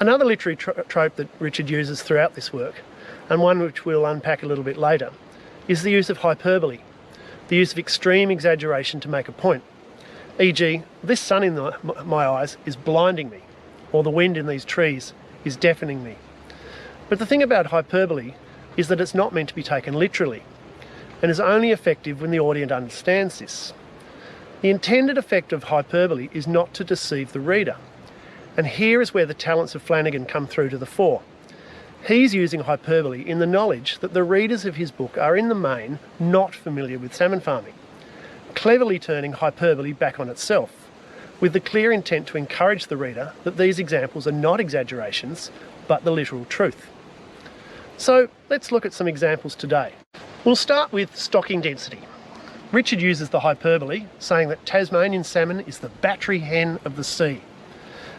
Another literary trope that Richard uses throughout this work, and one which we'll unpack a little bit later, is the use of hyperbole, the use of extreme exaggeration to make a point. E.g., this sun in my eyes is blinding me, or the wind in these trees is deafening me. But the thing about hyperbole is that it's not meant to be taken literally, and is only effective when the audience understands this. The intended effect of hyperbole is not to deceive the reader, and here is where the talents of Flanagan come through to the fore. He's using hyperbole in the knowledge that the readers of his book are in the main not familiar with salmon farming, cleverly turning hyperbole back on itself, with the clear intent to encourage the reader that these examples are not exaggerations, but the literal truth. So let's look at some examples today. We'll start with stocking density. Richard uses the hyperbole, saying that Tasmanian salmon is the battery hen of the sea.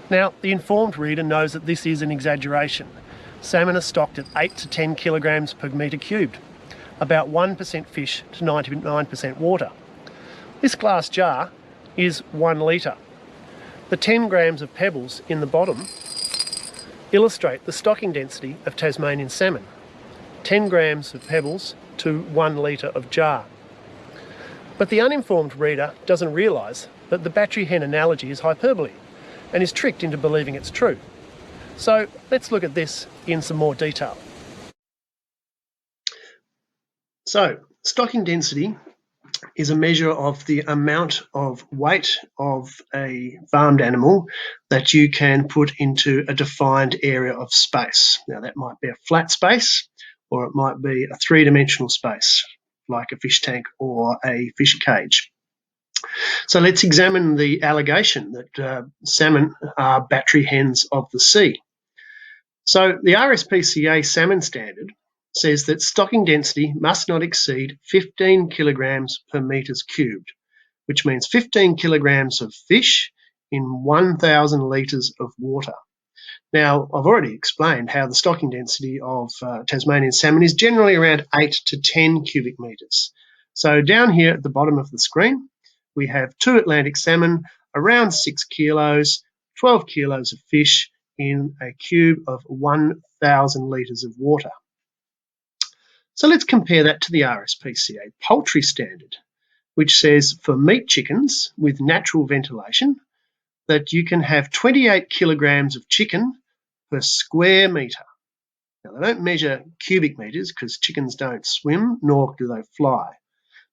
Now, the informed reader knows that this is an exaggeration. Salmon are stocked at 8 to 10 kilograms per metre cubed, about 1% fish to 99% water. This glass jar is 1 litre. The 10 grams of pebbles in the bottom illustrate the stocking density of Tasmanian salmon. 10 grams of pebbles to 1 litre of jar. But the uninformed reader doesn't realise that the battery hen analogy is hyperbole and is tricked into believing it's true. So let's look at this in some more detail. So, stocking density is a measure of the amount of weight of a farmed animal that you can put into a defined area of space. Now, that might be a flat space, or it might be a three-dimensional space, like a fish tank or a fish cage. So let's examine the allegation that salmon are battery hens of the sea. So the RSPCA salmon standard says that stocking density must not exceed 15 kilograms per metres cubed, which means 15 kilograms of fish in 1,000 litres of water. Now, I've already explained how the stocking density of Tasmanian salmon is generally around 8 to 10 cubic metres. So down here at the bottom of the screen, we have 2 Atlantic salmon, around 6 kilos, 12 kilos of fish in a cube of 1,000 litres of water. So let's compare that to the RSPCA poultry standard, which says for meat chickens with natural ventilation that you can have 28 kilograms of chicken per square metre. Now, they don't measure cubic metres because chickens don't swim, nor do they fly.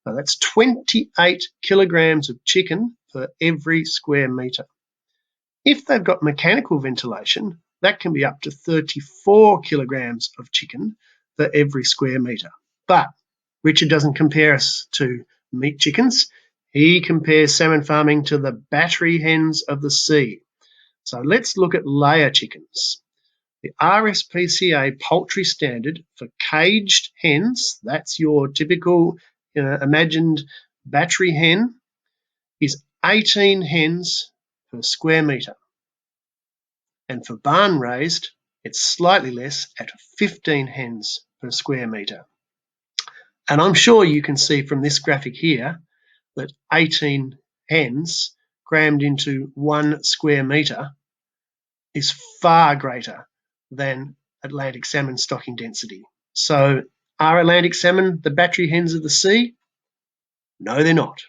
So that's 28 kilograms of chicken per every square metre. If they've got mechanical ventilation, that can be up to 34 kilograms of chicken for every square metre. But Richard doesn't compare us to meat chickens. He compares salmon farming to the battery hens of the sea. So let's look at layer chickens. The RSPCA poultry standard for caged hens, that's your typical imagined battery hen, is 18 hens per square metre. And for barn raised, it's slightly less at 15 hens per square metre. And I'm sure you can see from this graphic here that 18 hens crammed into 1 square metre is far greater than Atlantic salmon stocking density. So are Atlantic salmon the battery hens of the sea? No, they're not.